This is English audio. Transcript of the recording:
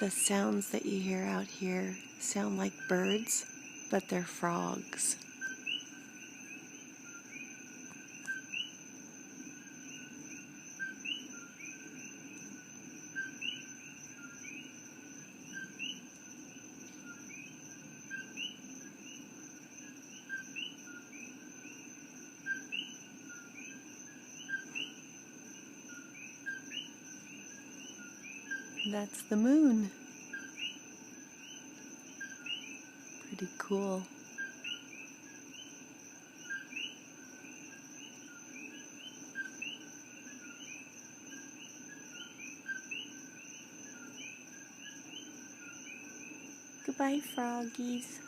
The sounds that you hear out here sound like birds, but they're frogs. That's the moon. Pretty cool. Goodbye, froggies.